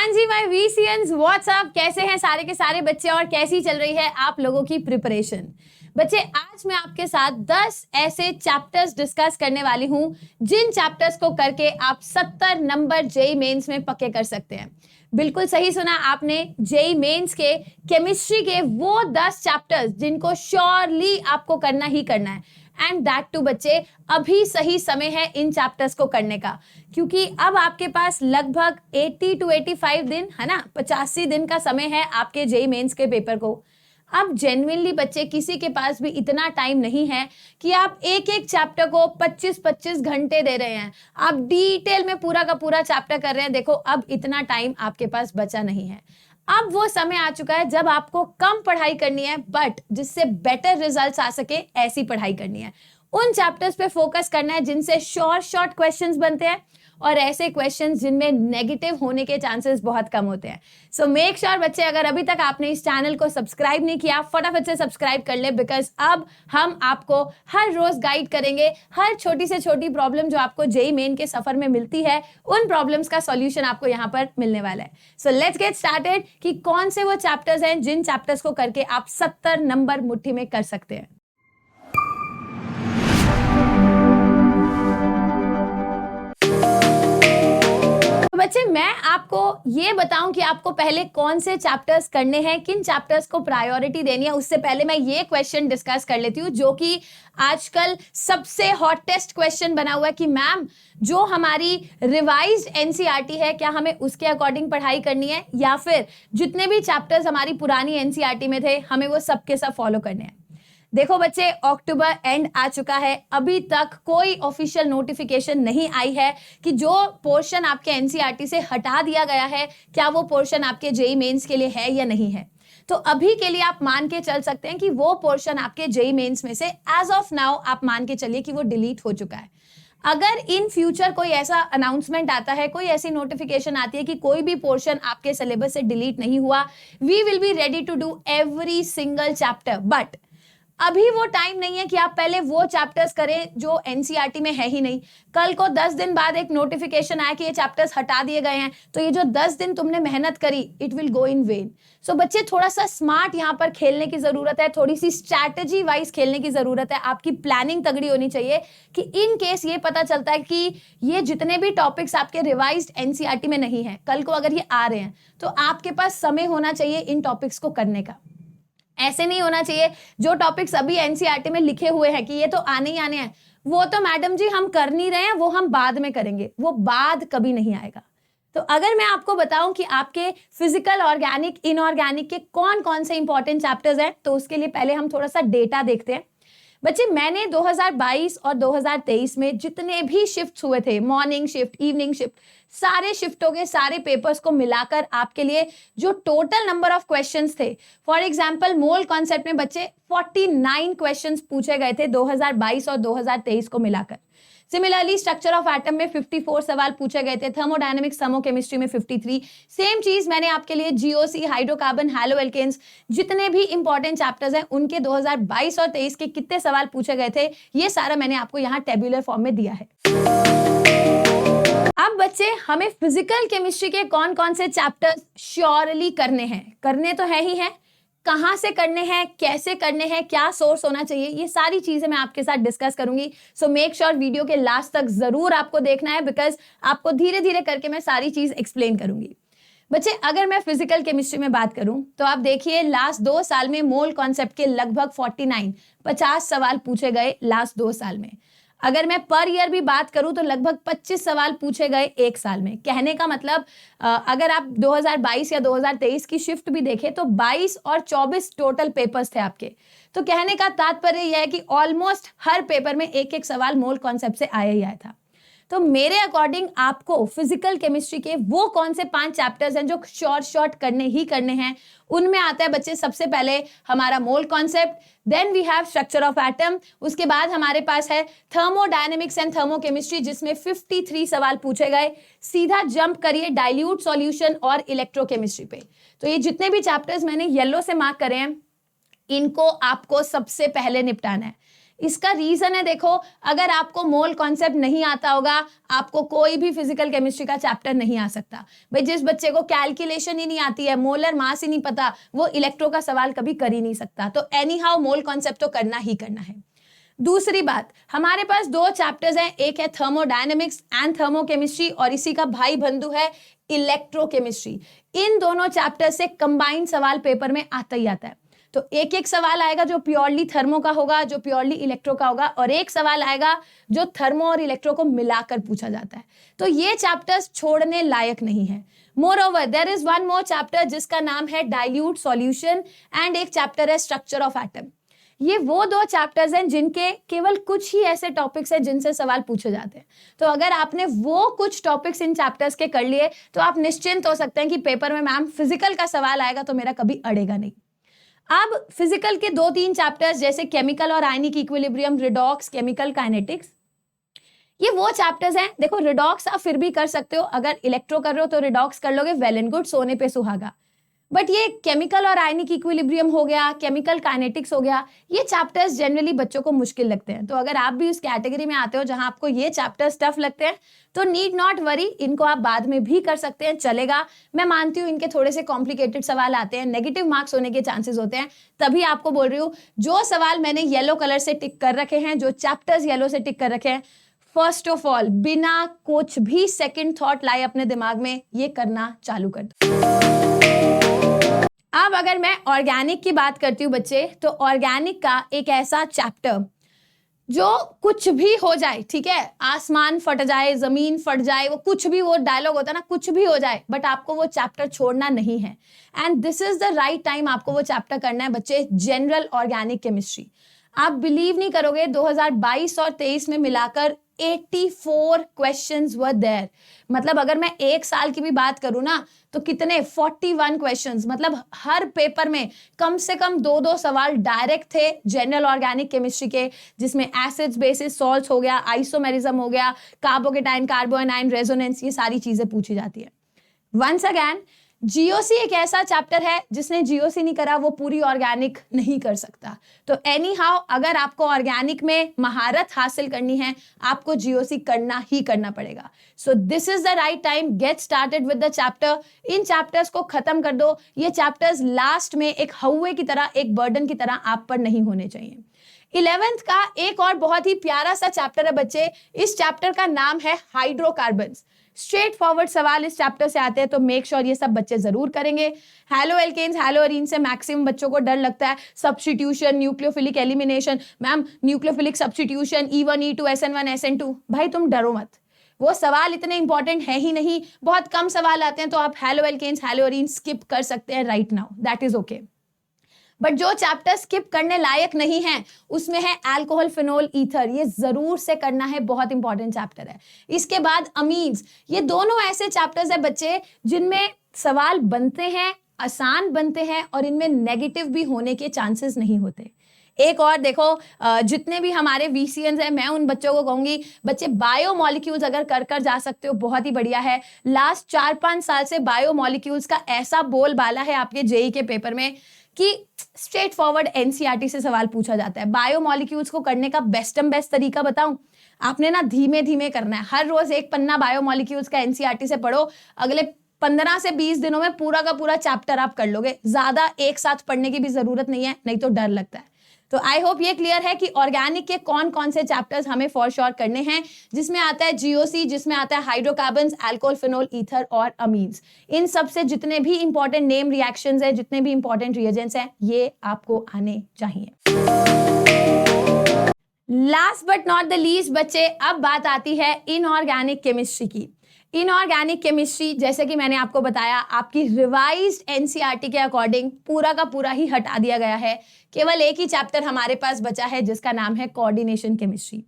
हाँ जी my वीसीएंस WhatsApp, कैसे हैं सारे के सारे बच्चे और कैसी चल रही है आप लोगों की प्रिपरेशन। बच्चे आज मैं आपके साथ 10 ऐसे चैप्टर्स डिस्कस करने वाली हूं जिन चैप्टर्स को करके आप 70 नंबर जेई मेंस में पक्के कर सकते हैं। बिल्कुल सही सुना आपने, जेई मेंस के केमिस्ट्री के वो 10 चैप्टर्स जिनको श्योरली आपको करना ही करना है। एंड दैट टू बच्चे अभी सही समय है इन चैप्टर्स को करने का, क्योंकि अब आपके पास लगभग 80 to 85 दिन है ना, 85 दिन का समय है आपके जेई मेंस के पेपर को। अब जेन्युइनली बच्चे किसी के पास भी इतना टाइम नहीं है कि आप एक एक चैप्टर को 25-25 घंटे दे रहे हैं, आप डिटेल में पूरा का पूरा चैप्टर कर रहे हैं। देखो अब इतना टाइम आपके पास बचा नहीं है। अब वो समय आ चुका है जब आपको कम पढ़ाई करनी है बट जिससे बेटर रिजल्ट्स आ सके, ऐसी पढ़ाई करनी है। उन चैप्टर्स पे फोकस करना है जिनसे शॉर्ट क्वेश्चंस बनते हैं और ऐसे क्वेश्चंस जिनमें नेगेटिव होने के चांसेस बहुत कम होते हैं। सो मेक श्योर बच्चे, अगर अभी तक आपने इस चैनल को सब्सक्राइब नहीं किया, फटाफट से सब्सक्राइब कर ले, बिकॉज अब हम आपको हर रोज गाइड करेंगे। हर छोटी से छोटी प्रॉब्लम जो आपको जेई मेन के सफर में मिलती है, उन प्रॉब्लम्स का सॉल्यूशन आपको यहाँ पर मिलने वाला है। सो लेट्स गेट स्टार्टेड कि कौन से वो चैप्टर्स हैं जिन चैप्टर्स को करके आप 70 नंबर मुट्ठी में कर सकते हैं। बच्चे मैं आपको ये बताऊं कि आपको पहले कौन से चैप्टर्स करने हैं, किन चैप्टर्स को प्रायोरिटी देनी है, उससे पहले मैं ये क्वेश्चन डिस्कस कर लेती हूँ जो कि आजकल सबसे हॉटेस्ट क्वेश्चन बना हुआ है कि मैम जो हमारी रिवाइज्ड एनसीईआरटी है, क्या हमें उसके अकॉर्डिंग पढ़ाई करनी है या फिर जितने भी चैप्टर्स हमारी पुरानी एनसीईआरटी में थे हमें वो सबके सब फॉलो करने हैं। देखो बच्चे, अक्टूबर एंड आ चुका है, अभी तक कोई ऑफिशियल नोटिफिकेशन नहीं आई है कि जो पोर्शन आपके एनसीईआरटी से हटा दिया गया है क्या वो पोर्शन आपके जेई मेंस के लिए है या नहीं है। तो अभी के लिए आप मान के चल सकते हैं कि वो पोर्शन आपके जेई मेंस में से एज ऑफ नाउ आप मान के चलिए कि वो डिलीट हो चुका है। अगर इन फ्यूचर कोई ऐसा अनाउंसमेंट आता है, कोई ऐसी नोटिफिकेशन आती है कि कोई भी पोर्शन आपके सिलेबस से डिलीट नहीं हुआ, we will be ready to do every single chapter. But अभी वो टाइम नहीं है कि आप पहले वो चैप्टर्स करें जो एनसीईआरटी में है ही नहीं। कल को 10 दिन बाद एक नोटिफिकेशन आया कि ये चैप्टर्स हटा दिए गए हैं, तो ये जो 10 दिन तुमने मेहनत करी it will go in vain. So बच्चे थोड़ा सा स्मार्ट यहाँ पर खेलने की जरूरत है, थोड़ी सी स्ट्रैटेजी वाइज खेलने की जरूरत है। आपकी प्लानिंग तगड़ी होनी चाहिए कि इन केस ये पता चलता है कि ये जितने भी टॉपिक्स आपके रिवाइज्ड एनसीईआरटी में नहीं है, कल को अगर ये आ रहे हैं तो आपके पास समय होना चाहिए इन टॉपिक्स को करने का। ऐसे नहीं होना चाहिए जो टॉपिक्स अभी एनसीईआरटी में लिखे हुए हैं कि ये तो आने ही आने हैं, वो तो मैडम जी हम कर नहीं रहे हैं, वो हम बाद में करेंगे, वो बाद कभी नहीं आएगा। तो अगर मैं आपको बताऊं कि आपके फिजिकल, ऑर्गेनिक, इनऑर्गेनिक के कौन कौन से इंपॉर्टेंट चैप्टर्स हैं, तो उसके लिए पहले हम थोड़ा सा डेटा देखते हैं। बच्चे मैंने 2022 और 2023 में जितने भी शिफ्ट्स हुए थे, मॉर्निंग शिफ्ट, इवनिंग शिफ्ट, सारे शिफ्टों के सारे पेपर्स को मिलाकर आपके लिए जो टोटल नंबर ऑफ क्वेश्चंस थे, फॉर एग्जांपल मोल कॉन्सेप्ट में बच्चे 49 क्वेश्चंस पूछे गए थे 2022 और 2023 को मिलाकर। सिमिलरली स्ट्रक्चर ऑफ एटम में 54 सवाल पूछे गए थे, थर्मोडायनेमिक्स, थर्मोकेमिस्ट्री में 53। सेम चीज मैंने आपके लिए जीओसी, हाइड्रोकार्बन, हैलोएल्केन्स, जितने भी इंपॉर्टेंट चैप्टर्स हैं उनके 2022 और 23 के कितने सवाल पूछे गए थे, ये सारा मैंने आपको यहाँ टेबुलर फॉर्म में दिया है। अब बच्चे हमें फिजिकल केमिस्ट्री के कौन कौन से चैप्टर्स श्योरली करने हैं, करने तो है ही है, कहां से करने हैं, कैसे करने हैं, क्या सोर्स होना चाहिए, ये सारी चीजें मैं आपके साथ डिस्कस करूंगी। सो मेक श्योर वीडियो के लास्ट तक जरूर आपको देखना है, बिकॉज आपको धीरे धीरे करके मैं सारी चीज एक्सप्लेन करूंगी। बच्चे अगर मैं फिजिकल केमिस्ट्री में बात करूं तो आप देखिए लास्ट 2 साल में मोल कॉन्सेप्ट के लगभग 50 सवाल पूछे गए लास्ट 2 साल में। अगर मैं पर ईयर भी बात करूं तो लगभग 25 सवाल पूछे गए एक साल में। कहने का मतलब अगर आप 2022 या 2023 की शिफ्ट भी देखें तो 22 और 24 टोटल पेपर्स थे आपके। तो कहने का तात्पर्य यह है कि ऑलमोस्ट हर पेपर में एक एक सवाल मोल कॉन्सेप्ट से आया ही आया था। तो मेरे अकॉर्डिंग आपको फिजिकल केमिस्ट्री के वो कौन से 5 चैप्टर्स हैं जो शॉर्ट करने ही करने हैं, उनमें आता है बच्चे सबसे पहले हमारा mole concept, then we have structure of atom, उसके बाद हमारे पास है थर्मोडायनेमिक्स एंड थर्मोकेमिस्ट्री जिसमें 53 सवाल पूछे गए। सीधा जंप करिए डाइल्यूट सॉल्यूशन और इलेक्ट्रोकेमिस्ट्री पे। तो ये जितने भी चैप्टर्स मैंने येलो से मार्क करे हैं, इनको आपको सबसे पहले निपटाना है। इसका रीजन है, देखो अगर आपको मोल कॉन्सेप्ट नहीं आता होगा आपको कोई भी फिजिकल केमिस्ट्री का चैप्टर नहीं आ सकता। भाई जिस बच्चे को कैलकुलेशन ही नहीं आती है, मोलर मास ही नहीं पता, वो इलेक्ट्रो का सवाल कभी कर ही नहीं सकता। तो एनी हाउ मोल कॉन्सेप्ट तो करना ही करना है। दूसरी बात, हमारे पास दो चैप्टर्स हैं, एक है थर्मोडायनेमिक्स एंड थर्मोकेमिस्ट्री और इसी का भाई बंधु है इलेक्ट्रोकेमिस्ट्री। इन दोनों चैप्टर से कंबाइंड सवाल पेपर में आता ही आता है। तो एक एक सवाल आएगा जो प्योरली थर्मो का होगा, जो प्योरली इलेक्ट्रो का होगा, और एक सवाल आएगा जो थर्मो और इलेक्ट्रो को मिलाकर पूछा जाता है। तो ये चैप्टर्स छोड़ने लायक नहीं है। Moreover there is one more chapter जिसका नाम है डाइल्यूट सॉल्यूशन एंड एक चैप्टर है स्ट्रक्चर ऑफ एटम। ये वो दो चैप्टर्स हैं जिनके केवल कुछ ही ऐसे टॉपिक्स हैं जिनसे सवाल पूछे जाते हैं। तो अगर आपने वो कुछ टॉपिक्स इन चैप्टर्स के कर लिए तो आप निश्चिंत हो सकते हैं कि पेपर में मैम फिजिकल का सवाल आएगा तो मेरा कभी अड़ेगा नहीं। अब फिजिकल के 2-3 चैप्टर्स जैसे केमिकल और ionic equilibrium, redox, chemical kinetics, ये वो चैप्टर्स हैं। देखो रिडॉक्स आप फिर भी कर सकते हो, अगर इलेक्ट्रो कर रहे हो तो रिडॉक्स कर लोगे, वेल एंड गुड, सोने पे सुहागा। बट ये केमिकल और आयनिक इक्विलिब्रियम हो गया, केमिकल काइनेटिक्स हो गया, ये चैप्टर्स जनरली बच्चों को मुश्किल लगते हैं। तो अगर आप भी उस कैटेगरी में आते हो जहां आपको ये चैप्टर्स टफ लगते हैं तो नीड नॉट वरी, इनको आप बाद में भी कर सकते हैं, चलेगा। मैं मानती हूँ इनके थोड़े से कॉम्प्लिकेटेड सवाल आते हैं, नेगेटिव मार्क्स होने के चांसेस होते हैं, तभी आपको बोल रही हूँ जो सवाल मैंने येलो कलर से टिक कर रखे हैं, जो चैप्टर्स येलो से टिक कर रखे हैं, फर्स्ट ऑफ ऑल बिना कुछ भी सेकंड थॉट लाए अपने दिमाग में ये करना चालू कर दो। अब अगर मैं ऑर्गेनिक की बात करती हूँ बच्चे, तो ऑर्गेनिक का एक ऐसा चैप्टर जो कुछ भी हो जाए, ठीक है, आसमान फट जाए, जमीन फट जाए, वो कुछ भी, वो डायलॉग होता है ना, कुछ भी हो जाए, बट आपको वो चैप्टर छोड़ना नहीं है। And this is the right time आपको वो चैप्टर करना है बच्चे, जनरल ऑर्गेनिक केमिस्ट्री। आप बिलीव नहीं करोगे 2022 और 23 में मिलाकर 84 क्वेश्चंस वर देयर। मतलब अगर मैं एक साल की भी बात करूं ना तो कितने 41 क्वेश्चंस, मतलब हर पेपर में कम से कम 2-2 सवाल डायरेक्ट थे जनरल ऑर्गेनिक केमिस्ट्री के, जिसमें एसिड्स, बेसिस, सॉल्ट्स हो गया, आइसोमेरिज्म हो गया, कार्बोकेटाइन, कार्बोएनाइन, रेजोनेंस, ये सारी चीजें पूछी जाती है। वंस अगेन जीओसी एक ऐसा चैप्टर है जिसने जीओसी नहीं करा वो पूरी ऑर्गेनिक नहीं कर सकता। तो एनी हाउ अगर आपको ऑर्गेनिक में महारत हासिल करनी है आपको जीओसी करना ही करना पड़ेगा। सो this is the right time, get started with the chapter. In chapters को खत्म कर दो। ये चैप्टर्स लास्ट में एक हौवे की तरह, एक बर्डन की तरह आप पर नहीं होने चाहिए। 11th का एक और बहुत ही प्यारा सा चैप्टर है बच्चे, इस चैप्टर का नाम है हाइड्रोकार्बन्स। स्ट्रेट फॉरवर्ड सवाल इस चैप्टर से आते हैं, तो मेक श्योर ये सब बच्चे जरूर करेंगे। हैलो एल्केन्स, हैलो एरीन से मैक्सिमम बच्चों को डर लगता है। Substitution, nucleophilic elimination, ma'am nucleophilic substitution, E1 E2 SN1 SN2, भाई तुम डरो मत, वो सवाल इतने इंपॉर्टेंट है ही नहीं, बहुत कम सवाल आते हैं। तो आप haloalkanes, haloarenes skip कर सकते हैं right now, that is okay. But जो चैप्टर स्किप करने लायक नहीं है उसमें है अल्कोहल, फिनोल, ईथर, ये जरूर से करना है, बहुत इंपॉर्टेंट चैप्टर है। इसके बाद अमीन्स, ये दोनों ऐसे चैप्टर्स है बच्चे जिनमें सवाल बनते हैं, आसान बनते हैं और इनमें नेगेटिव भी होने के चांसेस नहीं होते। एक और देखो, जितने भी हमारे VCNs हैं, मैं उन बच्चों को कहूंगी बच्चे बायोमोलिक्यूल्स अगर कर कर जा सकते हो बहुत ही बढ़िया है। लास्ट 4-5 साल से बायोमोलिक्यूल्स का ऐसा बोलबाला है आपके जेई के पेपर में कि स्ट्रेट फॉरवर्ड एनसीईआरटी से सवाल पूछा जाता है। बायोमोलिक्यूल्स को करने का बेस्ट तरीका बताऊं, आपने ना धीमे धीमे करना है। हर रोज एक पन्ना बायोमोलिक्यूल्स का एनसीईआरटी से पढ़ो, अगले 15 से 20 दिनों में पूरा का पूरा चैप्टर आप कर लोगे। ज्यादा एक साथ पढ़ने की भी जरूरत नहीं है, नहीं तो डर लगता है। तो आई होप ये क्लियर है कि ऑर्गेनिक के कौन कौन से चैप्टर्स हमें फॉर श्योर करने हैं, जिसमें आता है जीओसी, जिसमें आता है हाइड्रोकार्बन्स, अल्कोहल, फिनोल, ईथर और अमीन्स। इन सब से जितने भी इंपॉर्टेंट नेम रिएक्शंस हैं, जितने भी इंपॉर्टेंट रिएजेंट्स हैं, ये आपको आने चाहिए। Last but not the least बच्चे, अब बात आती है इनऑर्गेनिक केमिस्ट्री की। इनऑर्गेनिक केमिस्ट्री जैसे कि मैंने आपको बताया आपकी रिवाइज्ड एनसीईआरटी के अकॉर्डिंग पूरा का पूरा ही हटा दिया गया है। केवल एक ही चैप्टर हमारे पास बचा है जिसका नाम है कोऑर्डिनेशन केमिस्ट्री।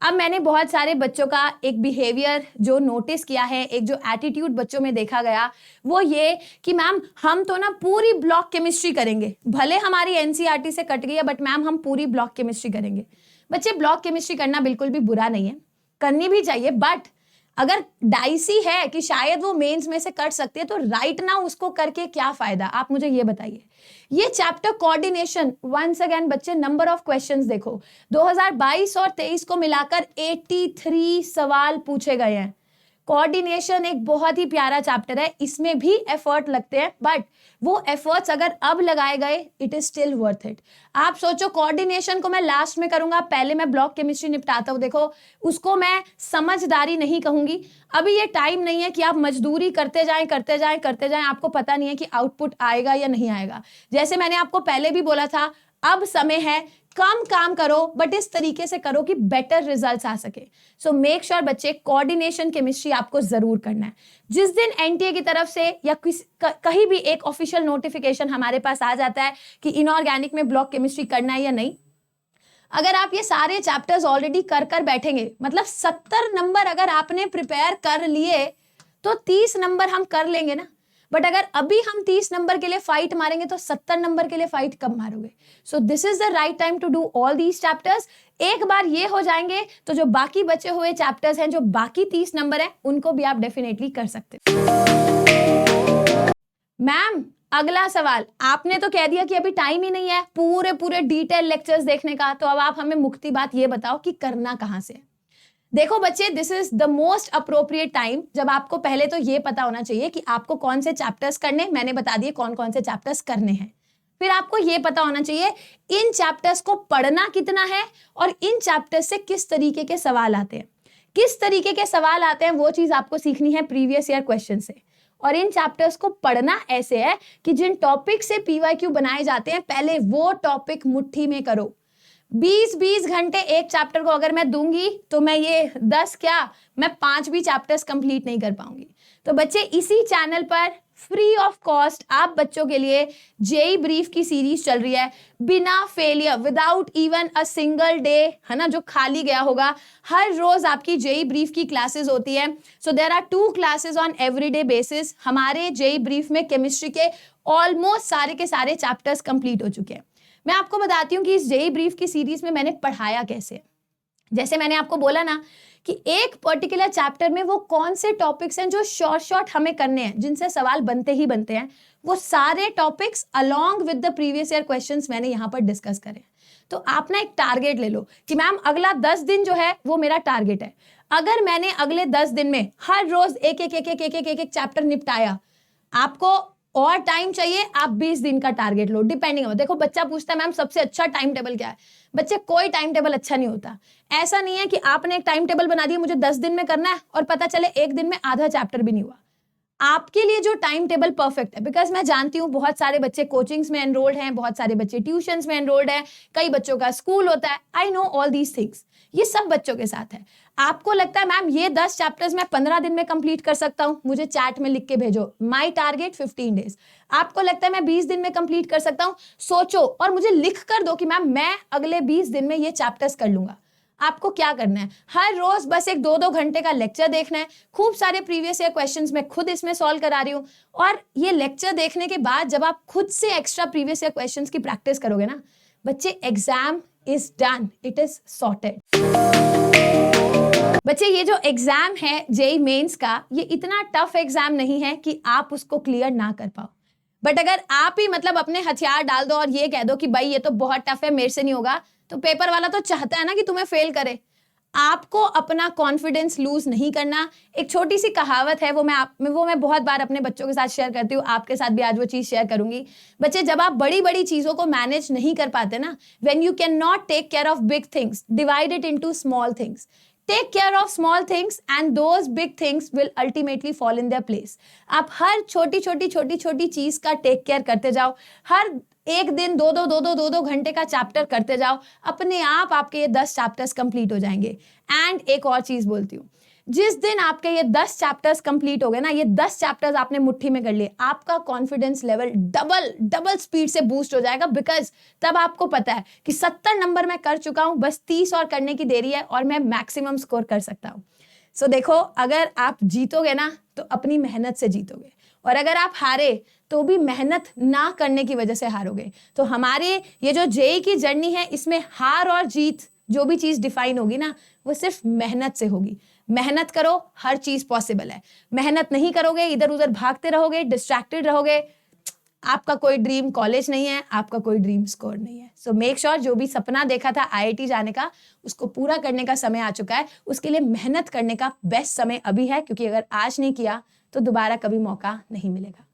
अब मैंने बहुत सारे बच्चों का एक बिहेवियर जो नोटिस किया है, एक जो एटीट्यूड बच्चों में देखा गया, वो ये कि मैम हम तो ना पूरी ब्लॉक केमिस्ट्री करेंगे, भले हमारी एनसीईआरटी से कट गई है बट मैम हम पूरी ब्लॉक केमिस्ट्री करेंगे। बच्चे ब्लॉक केमिस्ट्री करना बिल्कुल भी बुरा नहीं है, करनी भी चाहिए, बट अगर डाइसी है कि शायद वो मेंस में से कट सकती है, तो राइट नाउ उसको करके क्या फायदा, आप मुझे ये बताइए। ये चैप्टर कोऑर्डिनेशन, वंस अगेन बच्चे नंबर ऑफ क्वेश्चंस देखो, 2022 और 23 को मिलाकर 83 सवाल पूछे गए हैं। कोऑर्डिनेशन एक बहुत ही प्यारा चैप्टर है, इसमें भी एफर्ट लगते हैं, बट वो एफर्ट्स अगर अब लगाए गए, it is still worth it. आप सोचो, कोऑर्डिनेशन को मैं लास्ट में करूंगा, पहले मैं ब्लॉक केमिस्ट्री निपटाता हूं। देखो, उसको मैं समझदारी नहीं कहूंगी। अभी ये टाइम नहीं है कि आप मजदूरी करते जाएं करते जाएं करते जाएं, आपको पता नहीं है कि आउटपुट आएगा या नहीं आएगा। जैसे मैंने आपको पहले भी बोला था, अब समय है, कम काम करो बट इस तरीके से करो कि बेटर रिजल्ट्स आ सके। सो मेक श्योर बच्चे, कोऑर्डिनेशन केमिस्ट्री आपको जरूर करना है। जिस दिन एनटीए की तरफ से या कहीं भी एक ऑफिशियल नोटिफिकेशन हमारे पास आ जाता है कि इनऑर्गेनिक में ब्लॉक केमिस्ट्री करना है या नहीं, अगर आप ये सारे चैप्टर्स ऑलरेडी कर बैठेंगे, मतलब 70 नंबर अगर आपने प्रिपेयर कर लिए, तो 30 नंबर हम कर लेंगे ना। बट अगर अभी हम 30 नंबर के लिए फाइट मारेंगे तो 70 नंबर के लिए फाइट कब मारोगे। So this is the right time to do all these chapters. एक बार ये हो जाएंगे तो जो बाकी बचे हुए चैप्टर्स हैं, जो बाकी 30 नंबर हैं, उनको भी आप डेफिनेटली कर सकते हैं। मैम, अगला सवाल, आपने तो कह दिया कि अभी टाइम ही नहीं है पूरे डिटेल लेक्चर्स देखने का, तो अब आप हमें मुक्ति बात ये बताओ कि करना कहां से है। देखो बच्चे, this is the most appropriate time, जब आपको पहले तो ये पता होना चाहिए कि आपको कौन से चैप्टर्स करने, मैंने बता दिए कौन कौन से चैप्टर्स करने हैं। फिर आपको ये पता होना चाहिए इन चैप्टर्स को पढ़ना कितना है और इन चैप्टर्स से किस तरीके के सवाल आते हैं। किस तरीके के सवाल आते हैं वो चीज आपको सीखनी है प्रीवियस ईयर क्वेश्चन से। और इन चैप्टर्स को पढ़ना ऐसे है कि जिन टॉपिक से पीवाईक्यू बनाए जाते हैं, पहले वो टॉपिक मुट्ठी में करो। 20 घंटे एक चैप्टर को अगर मैं दूंगी तो मैं ये 10 क्या, मैं 5 भी चैप्टर्स कंप्लीट नहीं कर पाऊंगी। तो बच्चे, इसी चैनल पर फ्री ऑफ कॉस्ट आप बच्चों के लिए जेई ब्रीफ की सीरीज चल रही है, बिना failure, without even a single day, है ना, जो खाली गया होगा। हर रोज आपकी जेई ब्रीफ की क्लासेस होती है। So there are 2 classes on everyday basis. हमारे जेई ब्रीफ में केमिस्ट्री के ऑलमोस्ट सारे के सारे चैप्टर्स कंप्लीट हो चुके हैं। मैं आपको बताती हूँ कि इस जेई ब्रीफ की सीरीज में मैंने पढ़ाया कैसे। जैसे मैंने आपको बोला ना कि एक पर्टिकुलर चैप्टर में वो कौन से टॉपिक्स हैं जो शॉर्ट हमें करने हैं, जिनसे सवाल बनते ही बनते हैं, वो सारे topics along with the previous year questions मैंने यहाँ पर डिस्कस करे। तो आप ना एक टारगेट ले लो कि मैम अगला 10 दिन जो है वो मेरा टारगेट है। अगर मैंने अगले 10 दिन में हर रोज एक चैप्टर निपटाया, आपको और टाइम चाहिए, आप 20 दिन का टारगेट लो, डिपेंडिंग हो। देखो, बच्चा पूछता है मैम सबसे अच्छा टाइम टेबल क्या है। बच्चे, कोई टाइम टेबल अच्छा नहीं होता। ऐसा नहीं है कि आपने एक टाइम टेबल बना दिया मुझे 10 दिन में करना है और पता चले एक दिन में आधा चैप्टर भी नहीं हुआ। आपके लिए जो टाइम टेबल परफेक्ट है, बिकॉज मैं जानती हूँ बहुत सारे बच्चे कोचिंग्स में एनरोल्ड हैं, बहुत सारे बच्चे ट्यूशंस में एनरोल्ड हैं, कई बच्चों का स्कूल होता है। I know all these things, ये सब बच्चों के साथ है। आपको लगता है मैम ये 10 चैप्टर्स मैं 15 दिन में कंप्लीट कर सकता हूं, मुझे चैट में लिख के भेजो, माय टारगेट 15 डेज। आपको लगता है मैं 20 दिन में कंप्लीट कर सकता हूं, सोचो और मुझे लिख कर दो कि मैम मैं अगले 20 दिन में ये चैप्टर्स कर लूंगा। आपको क्या करना है, हर रोज बस एक 2-2 घंटे का लेक्चर देखना है। खूब सारे प्रीवियस ईयर क्वेश्चंस मैं खुद इसमें सॉल्व करा रही हूँ, और ये लेक्चर देखने के बाद जब आप खुद से एक्स्ट्रा प्रीवियस ईयर क्वेश्चंस की प्रैक्टिस करोगे ना बच्चे, exam is done, it is sorted. बच्चे, ये जो एग्जाम है जेई मेंस का, ये इतना टफ एग्जाम नहीं है कि आप उसको क्लियर ना कर पाओ। बट अगर आप ही मतलब अपने हथियार डाल दो और ये कह दो कि भाई ये तो बहुत टफ है, मेरे से नहीं होगा, तो पेपर वाला तो चाहता है ना कि तुम्हें फेल करे। आपको अपना कॉन्फिडेंस लूज नहीं करना। एक छोटी सी कहावत है, वो मैं बहुत बार अपने बच्चों के साथ शेयर करती हूँ, आपके साथ भी आज वो चीज शेयर करूंगी। बच्चे, जब आप बड़ी बड़ी चीजों को मैनेज नहीं कर पाते ना, when you can not take care of big things, divide it into small things. Take care of small things and those big things will ultimately fall in their place. आप हर छोटी चीज का टेक केयर करते जाओ, हर एक दिन 2-2 घंटे का चैप्टर करते जाओ, अपने आप आपके ये 10 चैप्टर्स कंप्लीट हो जाएंगे। एंड एक और चीज बोलती हूँ, जिस दिन आपके ये 10 चैप्टर्स कंप्लीट हो गए ना, ये 10 चैप्टर्स आपने मुट्ठी में कर लिए, आपका कॉन्फिडेंस लेवल डबल स्पीड से बूस्ट हो जाएगा। बिकॉज तब आपको पता है कि 70 नंबर मैं कर चुका हूं, बस 30 और करने की देरी है और मैं मैक्सिमम स्कोर कर सकता हूं। सो देखो, अगर आप जीतोगे ना तो अपनी मेहनत से जीतोगे, और अगर आप हारे तो भी मेहनत ना करने की वजह से हारोगे। तो हमारे ये जो जेई की जर्नी है, इसमें हार और जीत जो भी चीज डिफाइन होगी ना, वो सिर्फ मेहनत से होगी। मेहनत करो, हर चीज पॉसिबल है। मेहनत नहीं करोगे, इधर उधर भागते रहोगे, डिस्ट्रैक्टेड रहोगे, आपका कोई ड्रीम कॉलेज नहीं है, आपका कोई ड्रीम स्कोर नहीं है। सो मेक श्योर जो भी सपना देखा था IIT जाने का, उसको पूरा करने का समय आ चुका है। उसके लिए मेहनत करने का बेस्ट समय अभी है, क्योंकि अगर आज नहीं किया तो दोबारा कभी मौका नहीं मिलेगा।